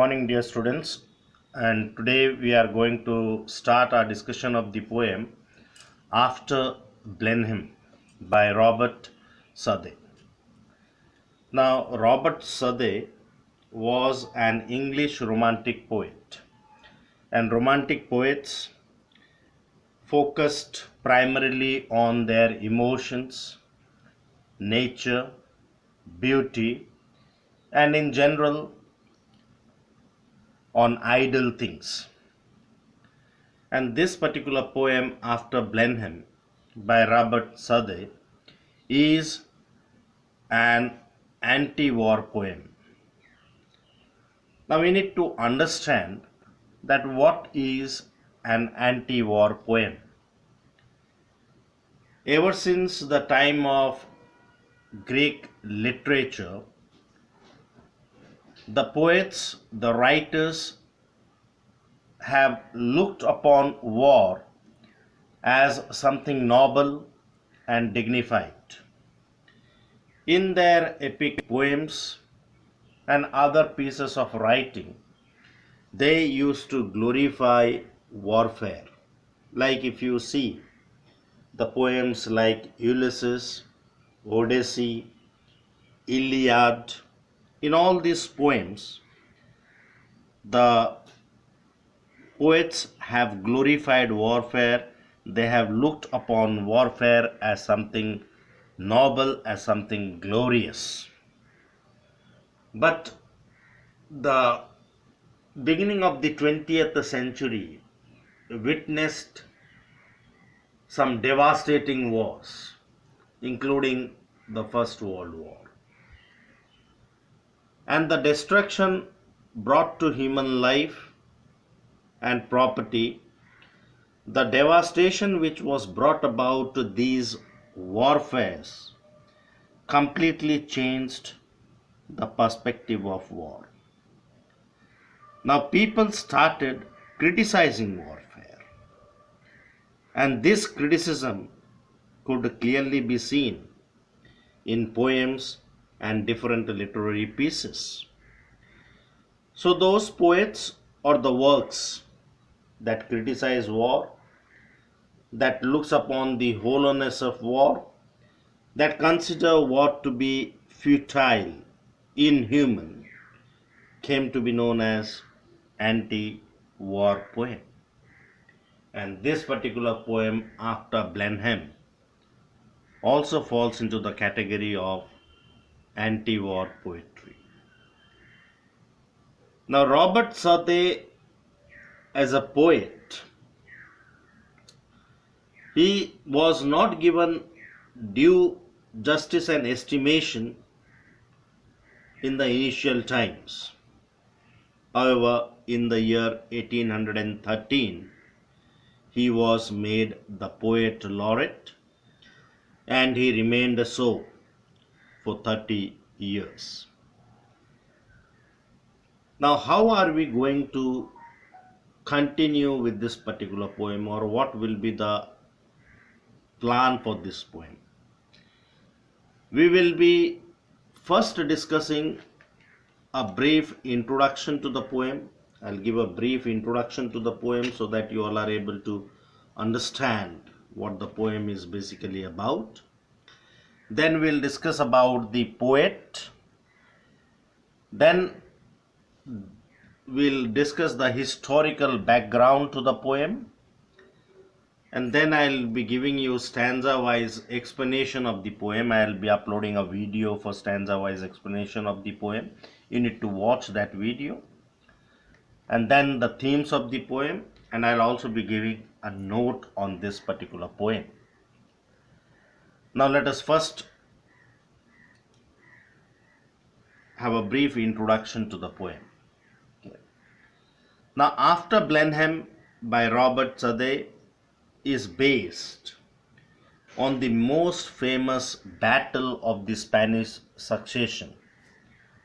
morning, dear students. And today we are going to start our discussion of the poem After Blenheim by Robert Southey. Now, Robert Southey was an English romantic poet, and romantic poets focused primarily on their emotions, nature, beauty, and in general on ideal things. And this particular poem, After Blenheim, by Robert Southey, is an anti-war poem. Now we need to understand that what is an anti-war poem. Ever since the time of Greek literature, the poets, the writers have looked upon war as something noble and dignified. In their epic poems and other pieces of writing, they used to glorify warfare. Like if you see the poems like Ulysses, Odyssey, Iliad, in all these poems, the poets have glorified warfare. They have looked upon warfare as something noble, as something glorious. But the beginning of the 20th century witnessed some devastating wars, including the First World War. And the destruction brought to human life and property, the devastation which was brought about to these warfares completely changed the perspective of war. Now people started criticizing warfare, and this criticism could clearly be seen in poems and different literary pieces. So those poets or the works that criticize war, that looks upon the hollowness of war, that consider war to be futile, inhuman, came to be known as anti-war poem. And this particular poem, After Blenheim, also falls into the category of anti-war poetry. Now, Robert Southey, as a poet, he was not given due justice and estimation in the initial times. However, in the year 1813, he was made the poet laureate, and he remained so for 30 years. Now, how are we going to continue with this particular poem, or what will be the plan for this poem? We will be first discussing a brief introduction to the poem. I'll give a brief introduction to the poem so that you all are able to understand what the poem is basically about. Then we'll discuss about the poet. Then we'll discuss the historical background to the poem. And then I'll be giving you stanza-wise explanation of the poem. I'll be uploading a video for stanza-wise explanation of the poem. You need to watch that video. And then the themes of the poem, and I'll also be giving a note on this particular poem. Now let us first have a brief introduction to the poem. Now, After Blenheim by Robert Southey is based on the most famous battle of the Spanish Succession,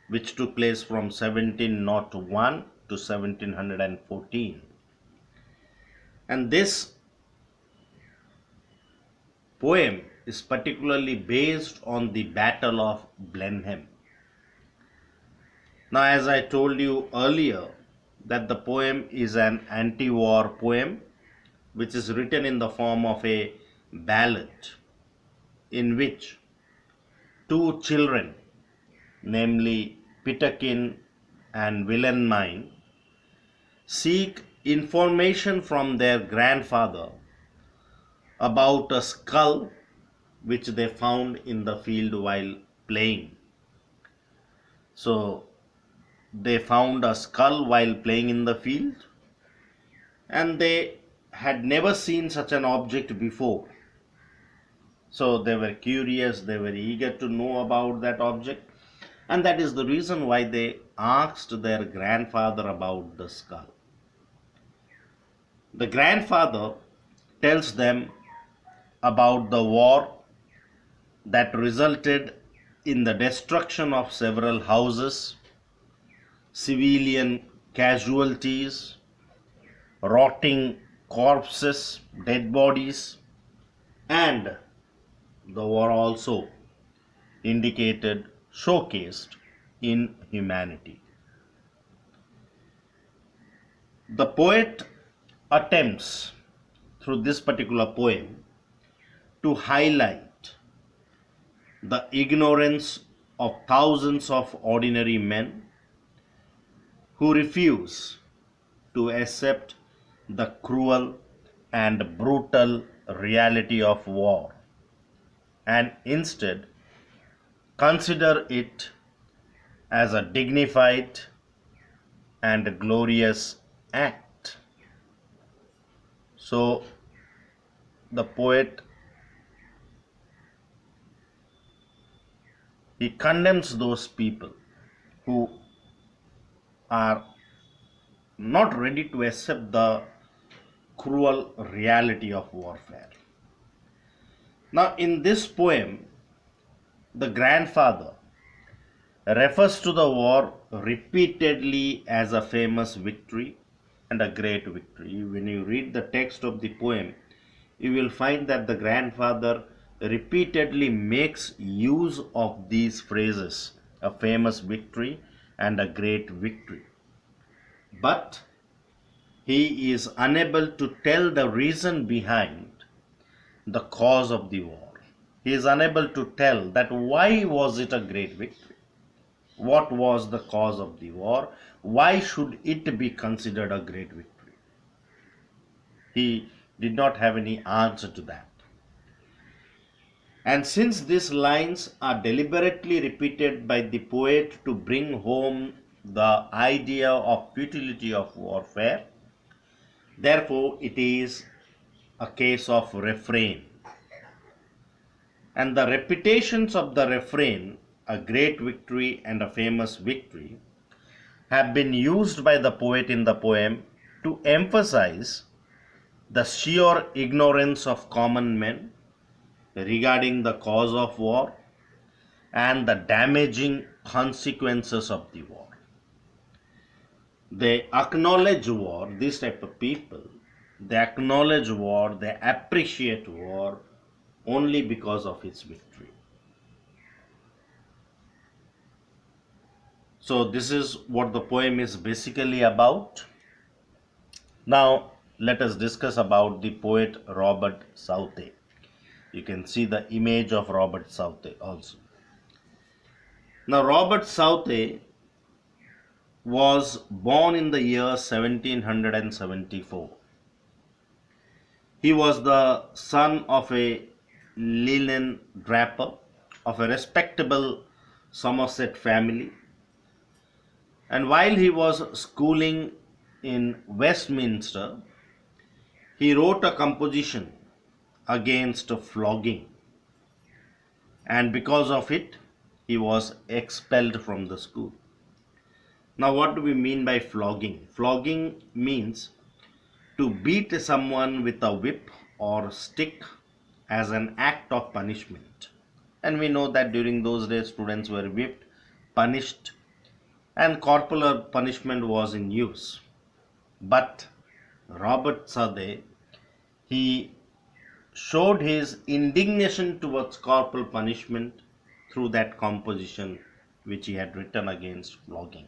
which took place from 1701 to 1714. And this poem is particularly based on the Battle of Blenheim. Now, as I told you earlier, that the poem is an anti-war poem which is written in the form of a ballad in which two children, namely Pitakin and Wilhelmine, seek information from their grandfather about a skull which they found in the field while playing. So they found a skull while playing in the field, and they had never seen such an object before. So they were curious, they were eager to know about that object, and that is the reason why they asked their grandfather about the skull. The grandfather tells them about the war that resulted in the destruction of several houses, civilian casualties, rotting corpses, dead bodies, and the war also indicated, showcased inhumanity. The poet attempts through this particular poem to highlight the ignorance of thousands of ordinary men who refuse to accept the cruel and brutal reality of war and instead consider it as a dignified and glorious act. So the poet, he condemns those people who are not ready to accept the cruel reality of warfare. Now, in this poem, the grandfather refers to the war repeatedly as a famous victory and a great victory. When you read the text of the poem, you will find that the grandfather repeatedly makes use of these phrases, a famous victory and a great victory. But he is unable to tell the reason behind the cause of the war. He is unable to tell that why was it a great victory? What was the cause of the war? Why should it be considered a great victory? He did not have any answer to that. And since these lines are deliberately repeated by the poet to bring home the idea of futility of warfare, therefore it is a case of refrain. And the repetitions of the refrain, a great victory and a famous victory, have been used by the poet in the poem to emphasize the sheer ignorance of common men regarding the cause of war and the damaging consequences of the war. They acknowledge war, this type of people, they acknowledge war, they appreciate war only because of its victory. So this is what the poem is basically about. Now let us discuss about the poet Robert Southey. You can see the image of Robert Southey also. Now Robert Southey was born in the year 1774. He was the son of a linen draper of a respectable Somerset family, and while he was schooling in Westminster, he wrote a composition against flogging, and because of it he was expelled from the school. Now what do we mean by flogging? Flogging means to beat someone with a whip or stick as an act of punishment. And we know that during those days students were whipped, punished, and corporal punishment was in use. But Robert Southey, he showed his indignation towards corporal punishment through that composition which he had written against flogging.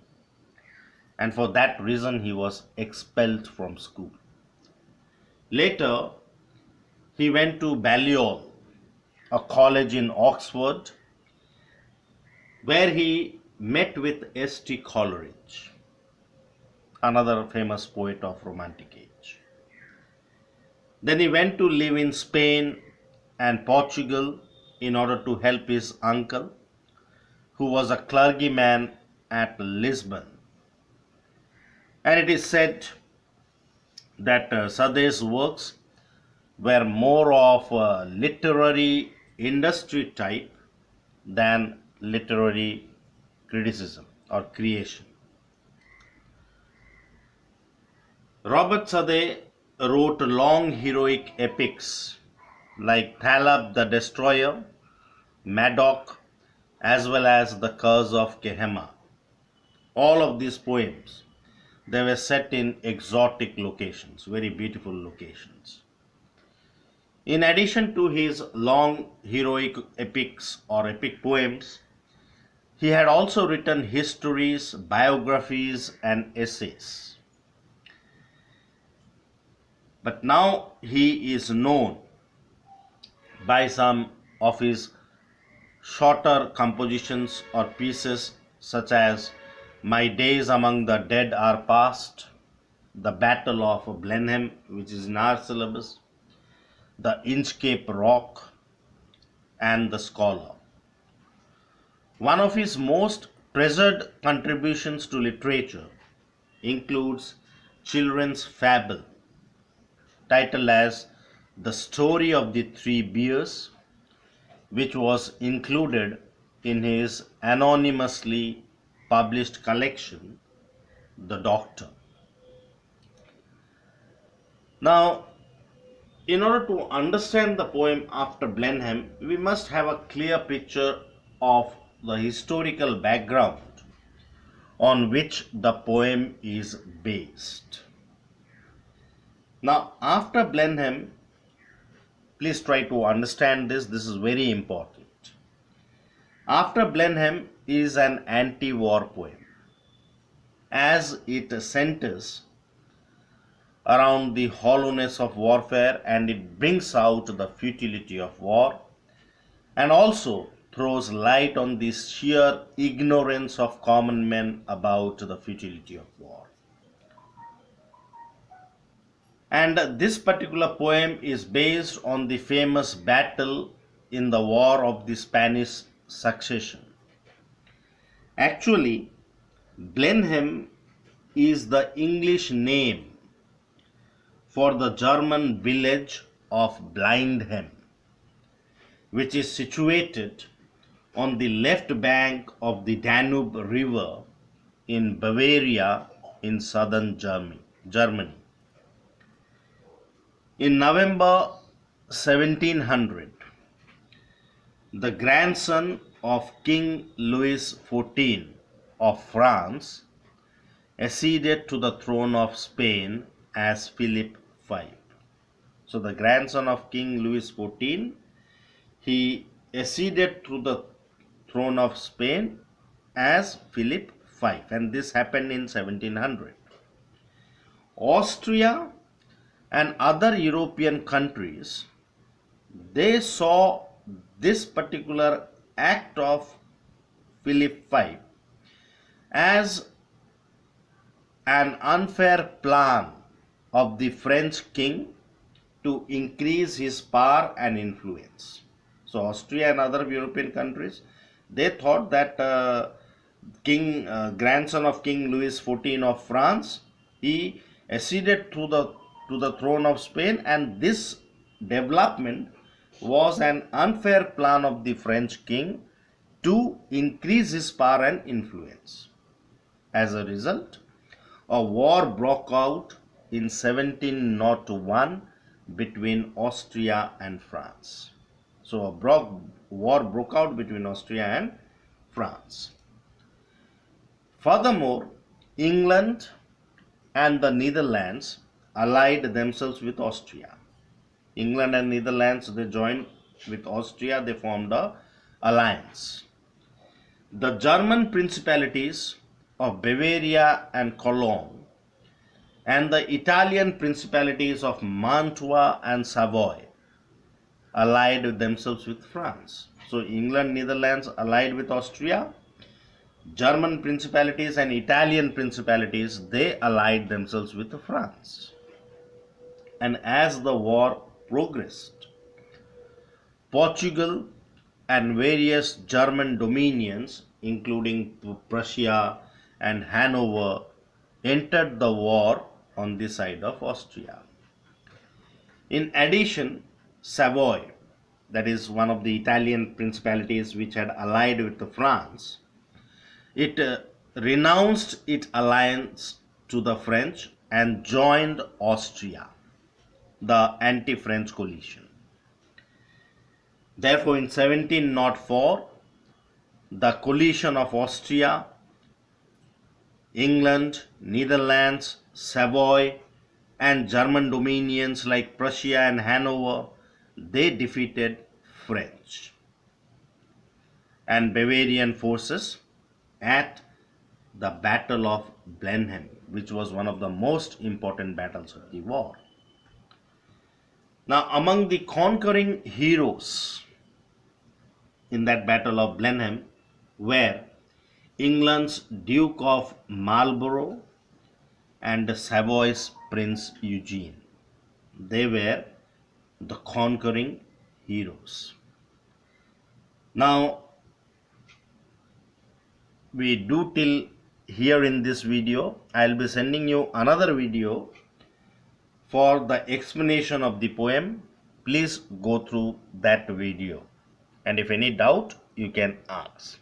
and for that reason he was expelled from school. Later, he went to Balliol, a college in Oxford, where he met with S.T. Coleridge, another famous poet of Romantic age. Then he went to live in Spain and Portugal in order to help his uncle, who was a clergyman at Lisbon. And it is said that Sade's works were more of a literary industry type than literary criticism or creation. Robert Sade wrote long heroic epics like Thalab the Destroyer, Madoc, as well as The Curse of Kehema. All of these poems, they were set in exotic locations, very beautiful locations. In addition to his long heroic epics or epic poems, he had also written histories, biographies, and essays. But now he is known by some of his shorter compositions or pieces such as My Days Among the Dead Are Past, The Battle of Blenheim, which is in our syllabus, The Inchcape Rock, and The Scholar. One of his most treasured contributions to literature includes children's fable titled as The Story of the Three Bears, which was included in his anonymously published collection, The Doctor. Now, in order to understand the poem After Blenheim, we must have a clear picture of the historical background on which the poem is based. Now, After Blenheim, please try to understand this. This is very important. After Blenheim is an anti-war poem, as it centers around the hollowness of warfare and it brings out the futility of war and also throws light on the sheer ignorance of common men about the futility of war. And this particular poem is based on the famous battle in the War of the Spanish Succession. Actually, Blenheim is the English name for the German village of Blindheim, which is situated on the left bank of the Danube River in Bavaria in southern Germany. In November 1700, the grandson of King Louis XIV of France acceded to the throne of Spain as Philip V. So the grandson of King Louis XIV, he acceded to the throne of Spain as Philip V, and this happened in 1700. Austria and other European countries, they saw this particular act of Philip V as an unfair plan of the French king to increase his power and influence. So Austria and other European countries, they thought that grandson of King Louis XIV of France, he acceded to the throne of Spain, and this development was an unfair plan of the French king to increase his power and influence. As a result, a war broke out in 1701 between Austria and France. So a war broke out between Austria and France. Furthermore, England and the Netherlands allied themselves with Austria. England and Netherlands, they joined with Austria, they formed an alliance. The German principalities of Bavaria and Cologne, and the Italian principalities of Mantua and Savoy allied themselves with France. So England, Netherlands allied with Austria. German principalities and Italian principalities, they allied themselves with France. And as the war progressed, Portugal and various German dominions, including Prussia and Hanover, entered the war on the side of Austria. In addition, Savoy, that is one of the Italian principalities which had allied with France, it renounced its alliance to the French and joined Austria, the anti-French coalition. Therefore, in 1704, the coalition of Austria, England, Netherlands, Savoy, and German dominions like Prussia and Hanover, they defeated French and Bavarian forces at the Battle of Blenheim, which was one of the most important battles of the war. Now, among the conquering heroes in that Battle of Blenheim were England's Duke of Marlborough and Savoy's Prince Eugene. They were the conquering heroes. Now, we do till here in this video. I'll be sending you another video for the explanation of the poem. Please go through that video, and if any doubt you can ask.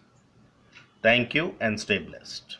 Thank you and stay blessed.